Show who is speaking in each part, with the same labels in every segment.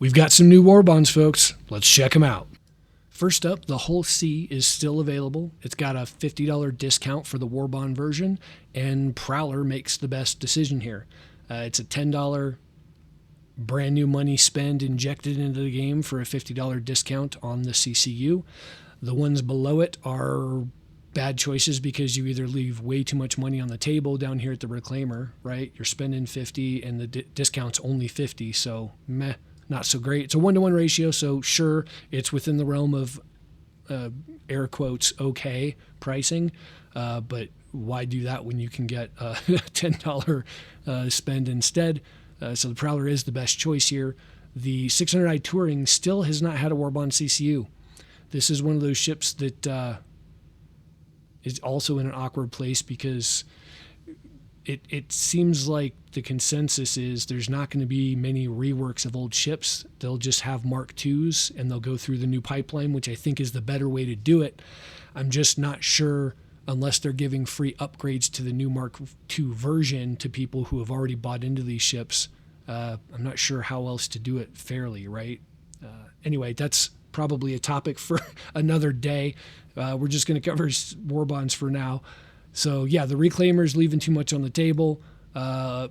Speaker 1: We've got some new Warbonds, folks. Let's check them out. First up, the Hull C is still available. It's got a $50 discount for the Warbond version, and Prowler makes the best decision here. It's a $10 brand new money spend injected into the game for a $50 discount on the CCU. The ones below it are bad choices because you either leave way too much money on the table down here at the Reclaimer, right? You're spending 50 and the discount's only 50, so meh. Not so great. It's a 1-to-1 ratio, so sure, it's within the realm of air quotes okay pricing, but why do that when you can get a $10 spend instead? So the Prowler is the best choice here. The 600i Touring still has not had a Warbond CCU. This is one of those ships that is also in an awkward place because it seems like the consensus is there's not going to be many reworks of old ships. They'll just have Mark IIs and they'll go through the new pipeline, which I think is the better way to do it. I'm just not sure, unless they're giving free upgrades to the new Mark II version to people who have already bought into these ships. I'm not sure how else to do it fairly, right? Anyway, that's probably a topic for another day. We're just going to cover Warbonds for now. So yeah, the Reclaimer's leaving too much on the table.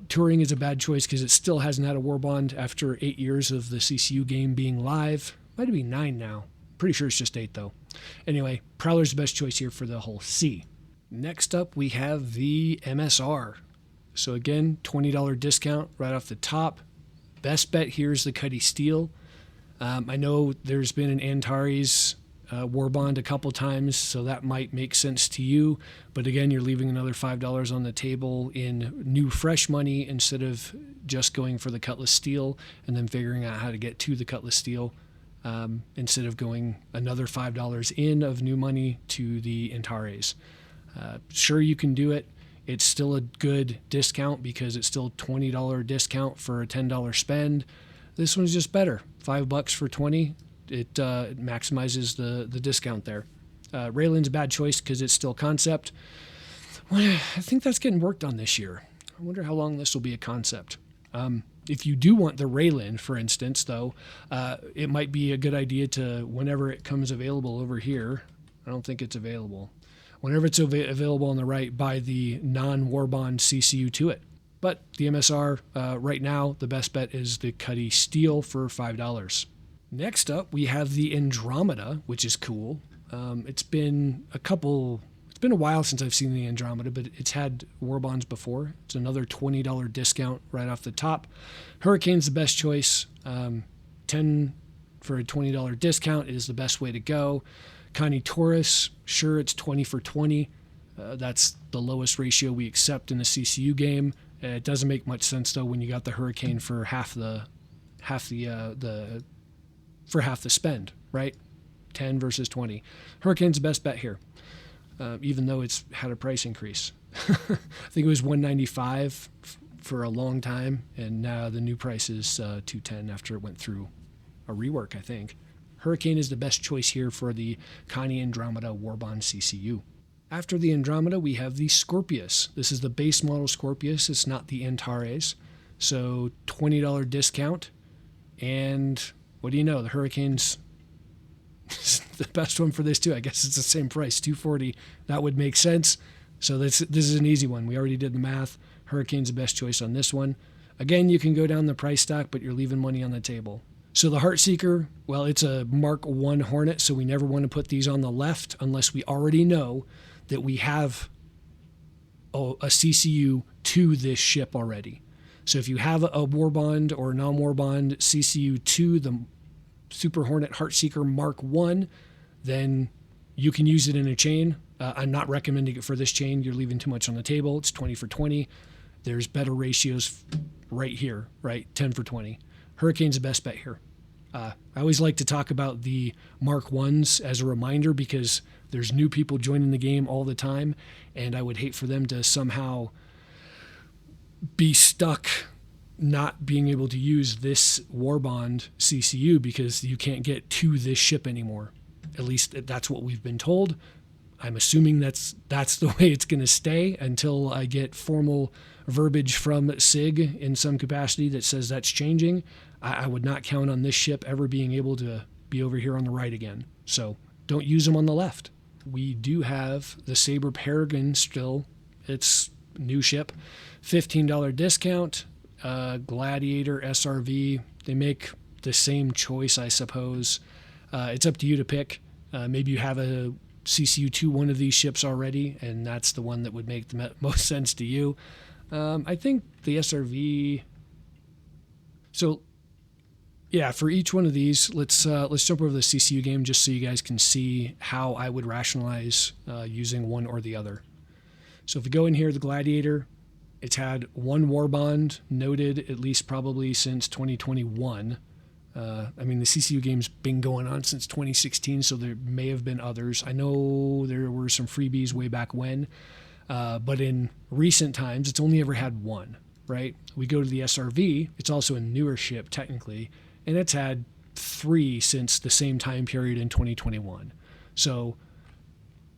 Speaker 1: Touring is a bad choice because it still hasn't had a Warbond after 8 years of the CCU game being live. Might be 9 now. Pretty sure it's just 8 though. Anyway, Prowler's the best choice here for the Hull C. Next up, we have the MSR. So again, $20 discount right off the top. Best bet here is the Cuddy Steel. I know there's been an Antares Warbond a couple times, so that might make sense to you. But again, you're leaving another $5 on the table in new fresh money instead of just going for the Cutlass Steel and then figuring out how to get to the Cutlass Steel instead of going another $5 in of new money to the Antares. Sure, you can do it. It's still a good discount because it's still $20 discount for a $10 spend. This one's just better. $5 for 20. It maximizes the discount there. Raylan's a bad choice because it's still concept. Well, I think that's getting worked on this year. I wonder how long this will be a concept. If you do want the Raylan, for instance, though, it might be a good idea to, whenever it comes available over here, I don't think it's available. Whenever it's available on the right, buy the non-Warbond CCU to it. But the MSR, right now, the best bet is the Cuddy Steel for $5. Next up, we have the Andromeda, which is cool. It's been a while since I've seen the Andromeda, but it's had Warbonds before. It's another $20 discount right off the top. Hurricane's the best choice. 10 for a $20 discount is the best way to go. Connie Taurus, sure, it's 20 for 20. That's the lowest ratio we accept in a CCU game. It doesn't make much sense though when you got the Hurricane for half the spend, right? 10 versus 20. Hurricane's the best bet here, even though it's had a price increase. I think it was $195 for a long time, and now the new price is $210 after it went through a rework, I think. Hurricane is the best choice here for the Connie Andromeda Warbond CCU. After the Andromeda, we have the Scorpius. This is the base model Scorpius. It's not the Antares. So $20 discount. And what do you know? The Hurricane's the best one for this too. I guess it's the same price, $240. That would make sense. So this is an easy one. We already did the math. Hurricane's the best choice on this one. Again, you can go down the price stack, but you're leaving money on the table. So the Heartseeker, well, it's a Mark I Hornet, so we never want to put these on the left unless we already know that we have a CCU to this ship already. So if you have a Warbond or non-Warbond CCU to the Super Hornet Heartseeker Mark I, then you can use it in a chain. I'm not recommending it for this chain. You're leaving too much on the table. It's 20 for 20. There's better ratios right here, right? 10 for 20. Hurricane's the best bet here. I always like to talk about the Mark I's as a reminder because there's new people joining the game all the time, and I would hate for them to somehow be stuck not being able to use this Warbond CCU because you can't get to this ship anymore. At least that's what we've been told. I'm assuming that's the way it's going to stay until I get formal verbiage from SIG in some capacity that says that's changing. I would not count on this ship ever being able to be over here on the right again. So don't use them on the left. We do have the Saber Peregrine still. It's new ship, $15 discount. Gladiator, SRV, they make the same choice, I suppose. It's up to you to pick. Maybe you have a CCU2 one of these ships already, and that's the one that would make the most sense to you. I think the SRV. So, yeah, for each one of these, let's jump over the CCU game just so you guys can see how I would rationalize using one or the other. So if we go in here, the Gladiator, it's had one Warbond noted at least probably since 2021. I mean, the CCU game's been going on since 2016, so there may have been others. I know there were some freebies way back when, but in recent times, it's only ever had one, right? We go to the SRV. It's also a newer ship, technically, and it's had 3 since the same time period in 2021. So,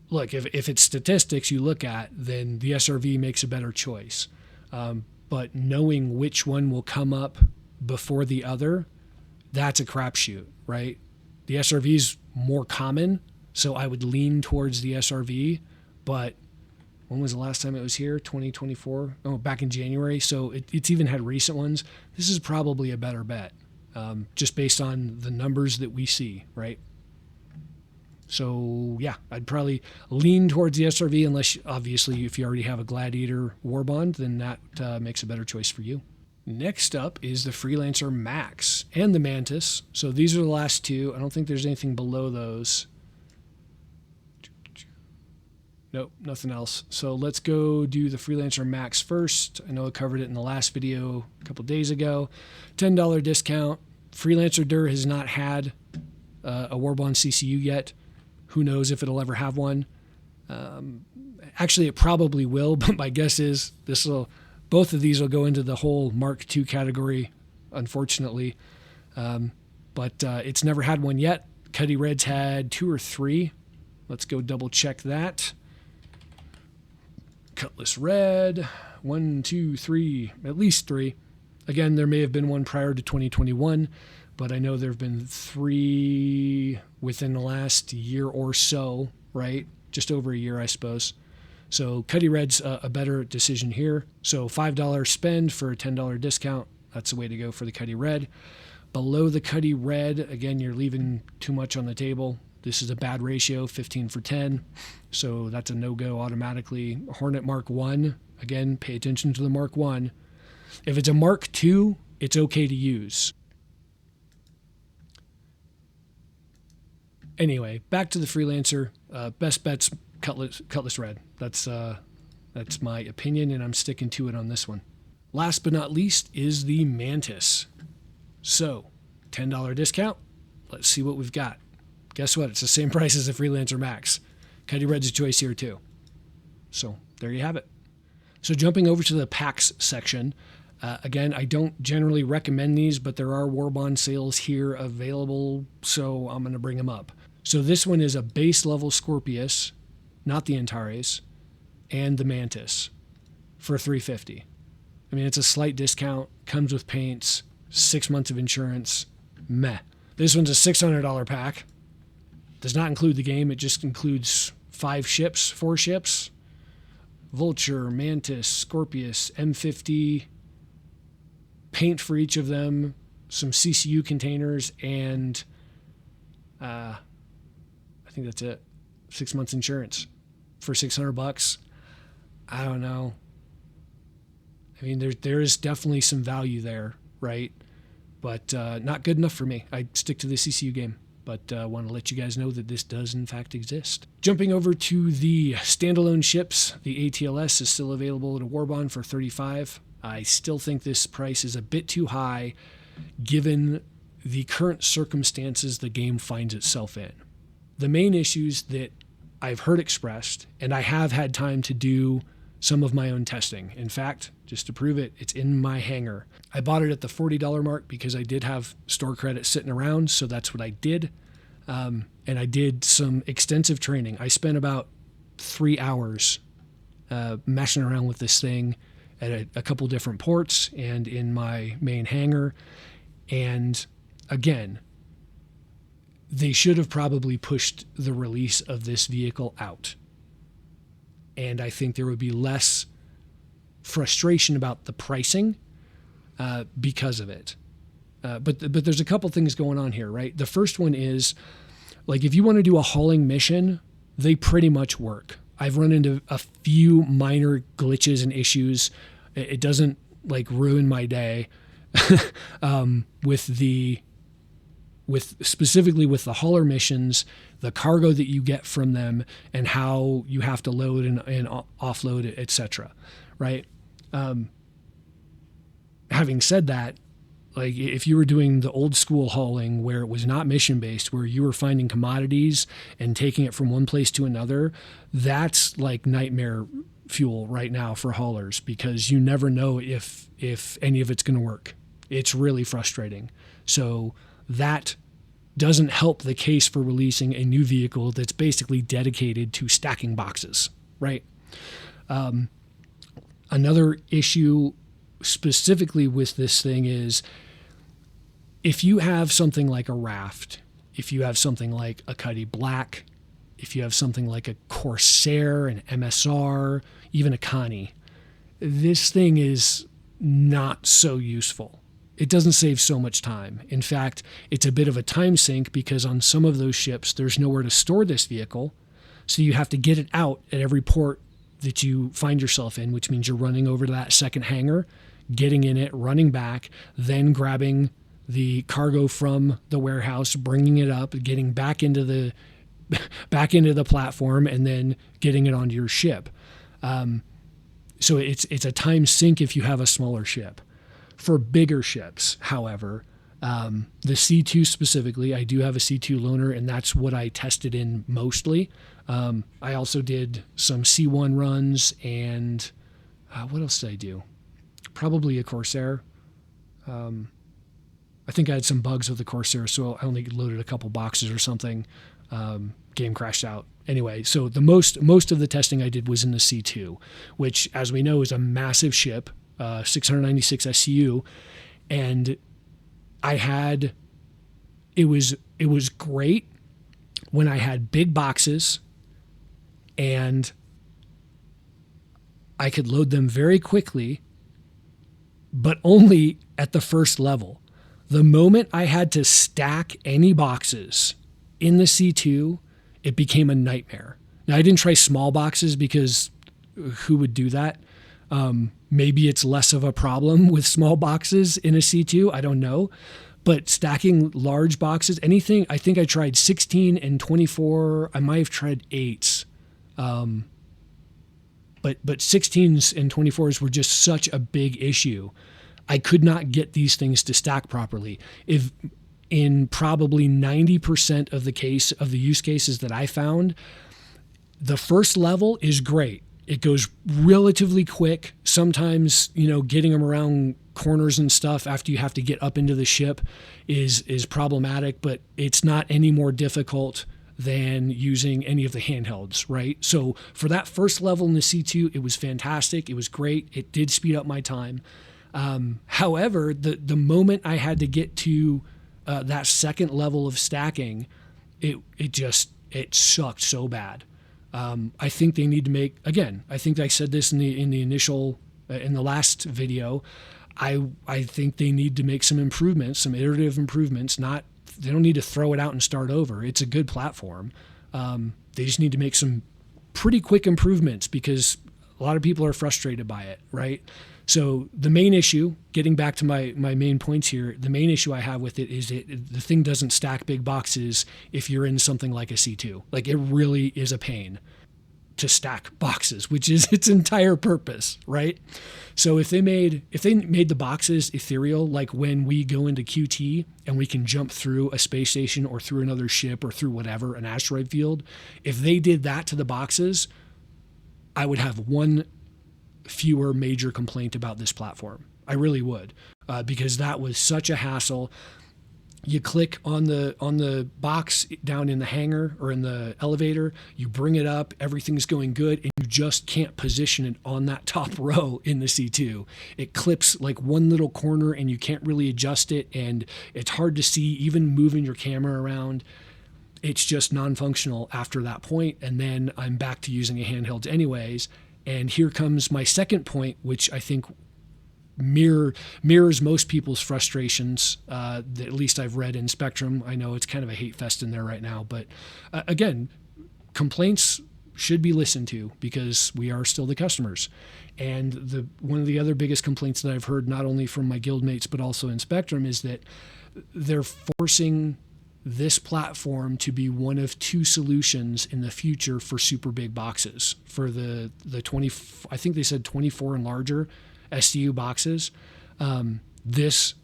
Speaker 1: look, if it's statistics you look at, then the SRV makes a better choice. But knowing which one will come up before the other, that's a crapshoot, right? The SRV is more common, so I would lean towards the SRV. But when was the last time it was here? 2024? Oh, back in January. So it's even had recent ones. This is probably a better bet, just based on the numbers that we see, right? So, yeah, I'd probably lean towards the SRV unless, obviously, if you already have a Gladiator Warbond, then that makes a better choice for you. Next up is the Freelancer Max and the Mantis. So these are the last two. I don't think there's anything below those. Nope, nothing else. So let's go do the Freelancer Max first. I know I covered it in the last video a couple days ago. $10 discount. Freelancer DUR has not had a Warbond CCU yet. Who knows if it'll ever have one. Actually, it probably will, but my guess is both of these will go into the whole Mark II category, unfortunately. But it's never had one yet. Cuddy Red's had 2 or 3. Let's go double check that. Cutlass Red, 1, 2, 3, at least 3. Again, there may have been one prior to 2021, but I know there have been 3 within the last year or so, right? Just over a year, I suppose. So Cuddy Red's a better decision here. So $5 spend for a $10 discount. That's the way to go for the Cuddy Red. Below the Cuddy Red, again, you're leaving too much on the table. This is a bad ratio, 15 for 10. So that's a no-go automatically. Hornet Mark 1, again, pay attention to the Mark 1. If it's a Mark 2, it's okay to use. Anyway, back to the Freelancer. Best bet's Cutlass Red. That's my opinion, and I'm sticking to it on this one. Last but not least is the Mantis. So, $10 discount. Let's see what we've got. Guess what? It's the same price as the Freelancer Max. Cuddy Red's a choice here too. So, there you have it. So, jumping over to the packs section. Again, I don't generally recommend these, but there are Warbond sales here available, so I'm going to bring them up. So, this one is a base level Scorpius, not the Antares, and the Mantis for $350. I mean, it's a slight discount, comes with paints, 6 months of insurance, meh. This one's a $600 pack. Does not include the game, it just includes 4 ships. Vulture, Mantis, Scorpius, M50, paint for each of them, some CCU containers, and I think that's it. 6 months insurance for $600. I don't know. I mean, there is definitely some value there, right? But not good enough for me. I stick to the CCU game, but I want to let you guys know that this does in fact exist. Jumping over to the standalone ships, the ATLS is still available at a Warbond for $35. I still think this price is a bit too high given the current circumstances the game finds itself in. The main issues that I've heard expressed, and I have had time to do some of my own testing. In fact, just to prove it, it's in my hangar. I bought it at the $40 mark because I did have store credit sitting around, so that's what I did. And I did some extensive training. I spent about 3 hours messing around with this thing at a couple different ports and in my main hangar. And again, they should have probably pushed the release of this vehicle out. And I think there would be less frustration about the pricing because of it. But there's a couple things going on here, right? The first one is, like, if you want to do a hauling mission, they pretty much work. I've run into a few minor glitches and issues. It doesn't like ruin my day specifically with the hauler missions, the cargo that you get from them, and how you have to load and offload, etc. Right? Having said that, like if you were doing the old school hauling where it was not mission based, where you were finding commodities and taking it from one place to another, that's like nightmare fuel right now for haulers, because you never know if any of it's going to work. It's really frustrating. So that doesn't help the case for releasing a new vehicle that's basically dedicated to stacking boxes, right? Another issue specifically with this thing is, if you have something like a raft, if you have something like a Cuddy Black, if you have something like a Corsair, an MSR, even a Connie, this thing is not so useful. It doesn't save so much time. In fact, it's a bit of a time sink, because on some of those ships, there's nowhere to store this vehicle. So you have to get it out at every port that you find yourself in, which means you're running over to that second hangar, getting in it, running back, then grabbing the cargo from the warehouse, bringing it up, getting back into the platform, and then getting it onto your ship. So it's a time sink if you have a smaller ship. For bigger ships, however, the C2 specifically, I do have a C2 loaner, and that's what I tested in mostly. I also did some C1 runs, and what else did I do? Probably a Corsair. I think I had some bugs with the Corsair, so I only loaded a couple boxes or something. Game crashed out. Anyway, so the most of the testing I did was in the C2, which, as we know, is a massive ship, 696 SCU, and it was great when I had big boxes and I could load them very quickly, but only at the first level. The moment I had to stack any boxes in the C2, it became a nightmare. Now, I didn't try small boxes, because who would do that? Maybe it's less of a problem with small boxes in a C2. I don't know. But stacking large boxes, anything, I think I tried 16 and 24. I might have tried 8s. But 16s and 24s were just such a big issue. I could not get these things to stack properly. If in probably 90% of the use cases that I found, the first level is great. It goes relatively quick. Sometimes, getting them around corners and stuff after you have to get up into the ship is problematic, but it's not any more difficult than using any of the handhelds, right? So for that first level in the C2, it was fantastic. It was great. It did speed up my time. However, the moment I had to get to that second level of stacking, it sucked so bad. I think they need to make, again, I think I said this in the last video, I think they need to make some improvements, some iterative improvements. They don't need to throw it out and start over. It's a good platform. They just need to make some pretty quick improvements, because a lot of people are frustrated by it, right? So the main issue, getting back to my main points here, the main issue I have with it is the thing doesn't stack big boxes if you're in something like a C2. Like, it really is a pain to stack boxes, which is its entire purpose, right? So if they made the boxes ethereal, like when we go into QT and we can jump through a space station or through another ship or through whatever, an asteroid field, if they did that to the boxes, I would have one fewer major complaint about this platform. I really would, because that was such a hassle. You click on the box down in the hangar or in the elevator, you bring it up, everything's going good, and you just can't position it on that top row in the C2. It clips like one little corner and you can't really adjust it, and it's hard to see even moving your camera around. It's just non-functional after that point, and then I'm back to using a handheld anyways. And here comes my second point, which I think mirrors most people's frustrations, that at least I've read in Spectrum. I know it's kind of a hate fest in there right now, but again, complaints should be listened to because we are still the customers. And one of the other biggest complaints that I've heard, not only from my guildmates but also in Spectrum, is that they're forcing this platform to be one of two solutions in the future for super big boxes, for the 20, I think they said 24 and larger SCU boxes. The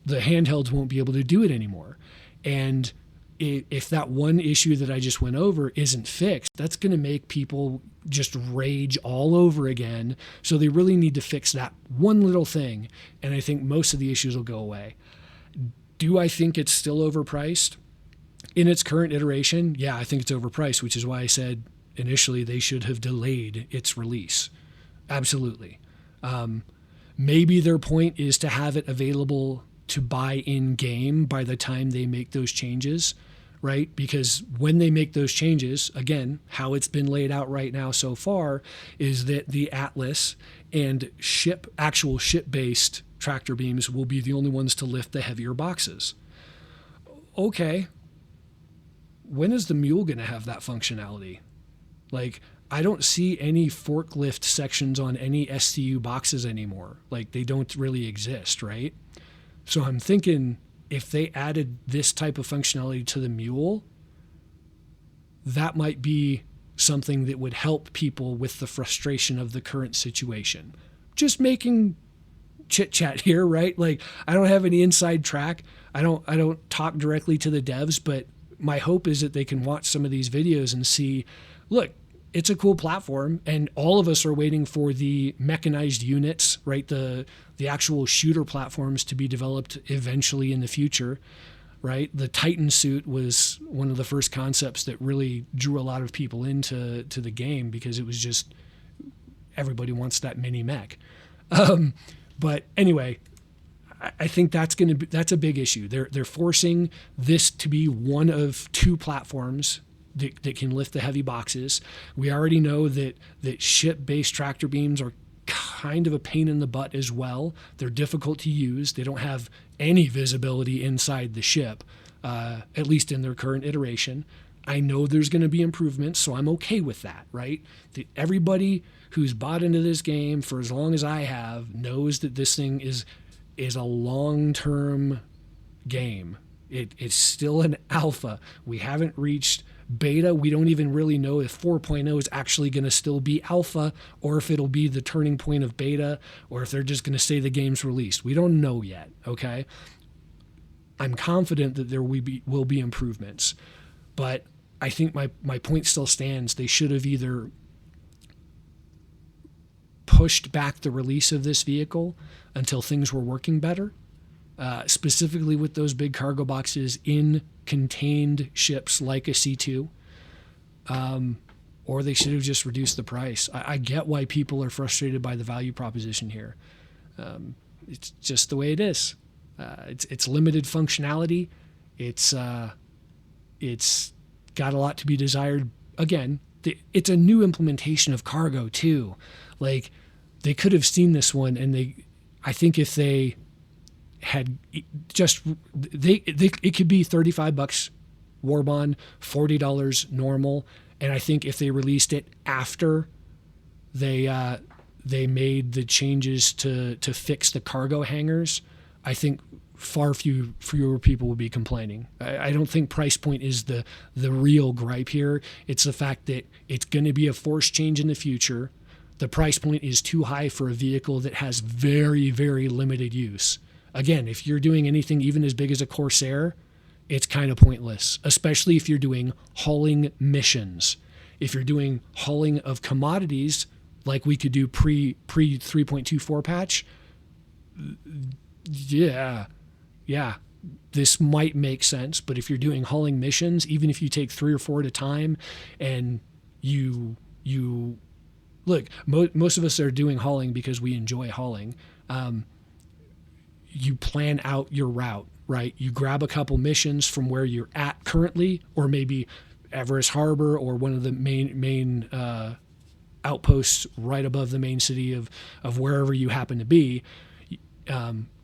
Speaker 1: handhelds won't be able to do it anymore. And if that one issue that I just went over isn't fixed, that's going to make people just rage all over again. So they really need to fix that one little thing. And I think most of the issues will go away. Do I think it's still overpriced? In its current iteration, yeah, I think it's overpriced, which is why I said initially they should have delayed its release. Absolutely. Maybe their point is to have it available to buy in-game by the time they make those changes, right? Because when they make those changes, again, how it's been laid out right now so far is that the Atlas and actual ship-based tractor beams will be the only ones to lift the heavier boxes. Okay. When is the Mule going to have that functionality? Like, I don't see any forklift sections on any SCU boxes anymore. Like, they don't really exist, right? So I'm thinking if they added this type of functionality to the Mule, that might be something that would help people with the frustration of the current situation. Just making chit chat here, right? Like, I don't have any inside track. I don't talk directly to the devs, but my hope is that they can watch some of these videos and see, look, it's a cool platform, and all of us are waiting for the mechanized units, right? The actual shooter platforms to be developed eventually in the future, right? The Titan suit was one of the first concepts that really drew a lot of people into the game because it was just, everybody wants that mini mech. But anyway, I think that's a big issue. They're forcing this to be one of two platforms that can lift the heavy boxes. We already know that ship-based tractor beams are kind of a pain in the butt as well. They're difficult to use. They don't have any visibility inside the ship, at least in their current iteration. I know there's going to be improvements, so I'm okay with that, right? Everybody who's bought into this game for as long as I have knows that this thing is a long-term game. It's still an alpha. We haven't reached beta. We don't even really know if 4.0 is actually going to still be alpha, or if it'll be the turning point of beta, or if they're just going to say the game's released. We don't know yet, okay? I'm confident that there will be improvements, but I think my point still stands. They should have either pushed back the release of this vehicle until things were working better, specifically with those big cargo boxes in contained ships like a C2, or they should have just reduced the price. I get why people are frustrated by the value proposition here. It's just the way it is. It's limited functionality. It's got a lot to be desired. Again, it's a new implementation of cargo too. Like, they could have seen this one, and I think if they had just, it could be $35 Warbond, $40 normal, and I think if they released it after they made the changes to fix the cargo hangars, I think fewer people will be complaining. I don't think price point is the real gripe here. It's the fact that it's going to be a forced change in the future. The price point is too high for a vehicle that has very, very limited use. Again, if you're doing anything even as big as a Corsair, it's kind of pointless, especially if you're doing hauling missions. If you're doing hauling of commodities, like we could do pre 3.24 patch, yeah, this might make sense, but if you're doing hauling missions, even if you take 3 or 4 at a time, and you look, most of us are doing hauling because we enjoy hauling. You plan out your route, right? You grab a couple missions from where you're at currently, or maybe Everest Harbor or one of the main outposts right above the main city of wherever you happen to be,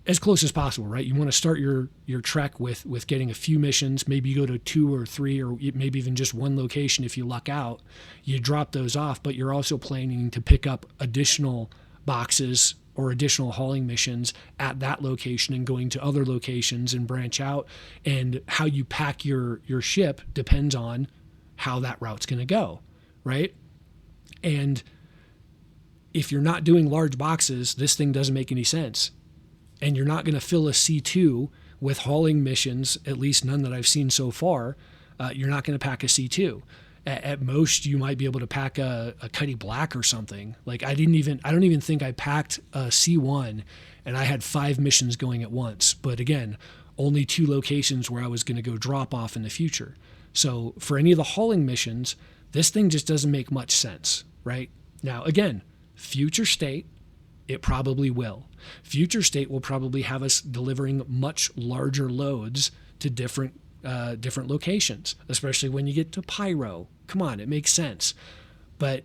Speaker 1: as close as possible, right? You want to start your trek with getting a few missions. Maybe you go to 2 or 3, or maybe even just one location if you luck out. You drop those off, but you're also planning to pick up additional boxes or additional hauling missions at that location and going to other locations and branch out. And how you pack your ship depends on how that route's going to go, right? And if you're not doing large boxes, this thing doesn't make any sense. And you're not going to fill a C2 with hauling missions, at least none that I've seen so far. You're not going to pack a C2. At most, you might be able to pack a Cuddy Black or something. Like I don't even think I packed a C1, and I had 5 missions going at once. But again, only 2 locations where I was going to go drop off in the future. So for any of the hauling missions, this thing just doesn't make much sense, right? Now, again, future state, it probably will. Future state will probably have us delivering much larger loads to different locations, especially when you get to Pyro. Come on, it makes sense. But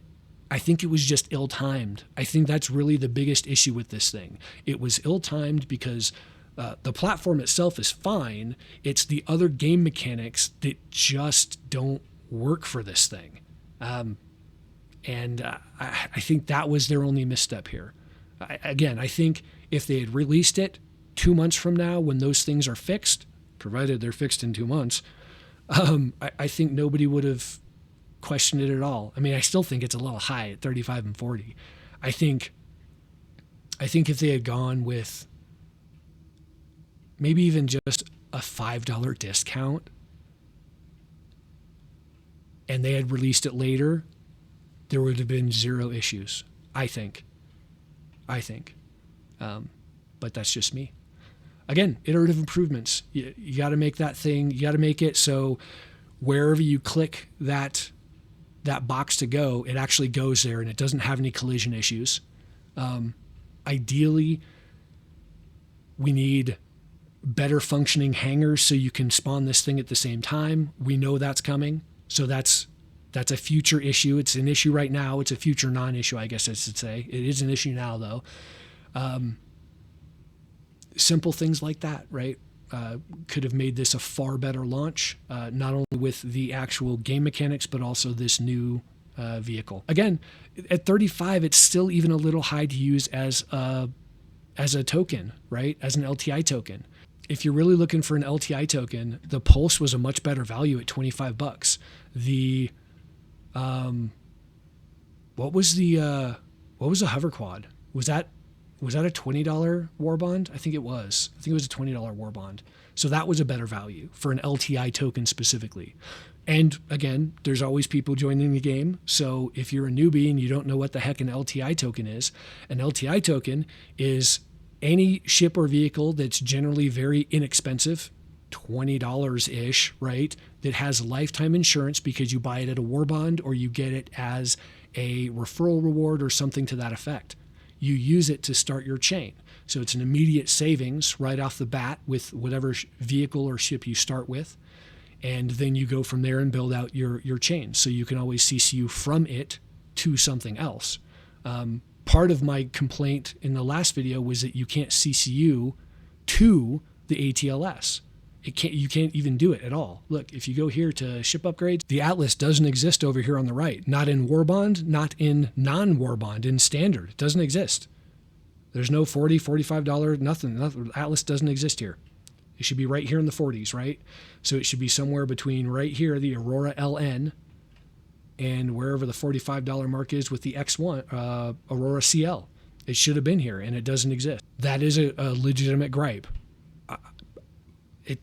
Speaker 1: I think it was just ill-timed. I think that's really the biggest issue with this thing. It was ill-timed because the platform itself is fine. It's the other game mechanics that just don't work for this thing. And I think that was their only misstep here. I think if they had released it 2 months from now when those things are fixed, provided they're fixed in 2 months, I think nobody would have questioned it at all. I mean, I still think it's a little high at 35 and 40. I think if they had gone with maybe even just a $5 discount and they had released it later, there would have been 0 issues, I think. But that's just me. Again, iterative improvements. You got to make that thing, you got to make it so wherever you click that box to go, it actually goes there and it doesn't have any collision issues. Ideally, we need better functioning hangars so you can spawn this thing at the same time. We know that's coming. So that's a future issue. It's an issue right now. It's a future non-issue, I guess I should say. It is an issue now, though. Simple things like that, right? Could have made this a far better launch, not only with the actual game mechanics, but also this new vehicle. Again, at 35, it's still even a little high to use as a token, right? As an LTI token. If you're really looking for an LTI token, the Pulse was a much better value at $25. The what was a hover quad? Was that a $20 Warbond? I think it was. I think it was a $20 Warbond. So that was a better value for an LTI token specifically. And again, there's always people joining the game. So if you're a newbie and you don't know what the heck an LTI token is, an LTI token is any ship or vehicle that's generally very inexpensive, $20-ish, right? That has lifetime insurance because you buy it at a Warbond or you get it as a referral reward or something to that effect. You use it to start your chain. So it's an immediate savings right off the bat with whatever vehicle or ship you start with. And then you go from there and build out your chain. So you can always CCU from it to something else. Part of my complaint in the last video was that you can't CCU to the ATLS. You can't even do it at all. Look, if you go here to ship upgrades, the Atlas doesn't exist over here on the right. Not in Warbond, not in non-Warbond, in standard. It doesn't exist. There's no $40, $45, nothing. Atlas doesn't exist here. It should be right here in the 40s, right? So it should be somewhere between right here, the Aurora LN, and wherever the $45 mark is with the X1, Aurora CL. It should have been here, and it doesn't exist. That is a legitimate gripe.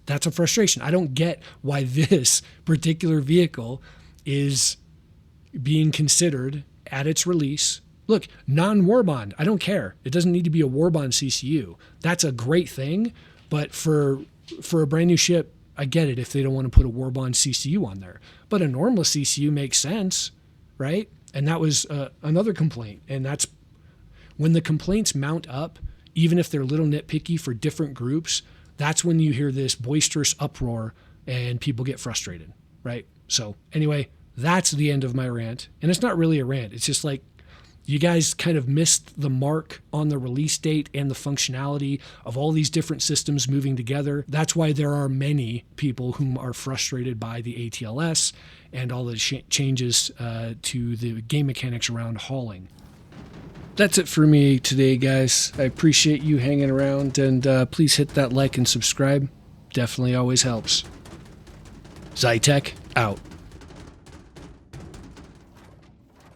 Speaker 1: That's a frustration. I don't get why this particular vehicle is being considered at its release. Look, non-Warbond, I don't care. It doesn't need to be a Warbond CCU. That's a great thing, but for for a brand new ship, I get it if they don't want to put a Warbond CCU on there. But a normal CCU makes sense, right? And that was another complaint. And that's when the complaints mount up, even if they're a little nitpicky for different groups, that's when you hear this boisterous uproar and people get frustrated, right? So anyway, that's the end of my rant. And it's not really a rant. It's just like you guys kind of missed the mark on the release date and the functionality of all these different systems moving together. That's why there are many people whom are frustrated by the ATLS and all the changes to the game mechanics around hauling. That's it for me today, guys. I appreciate you hanging around, and please hit that like and subscribe. Definitely always helps. Zi-Tek out.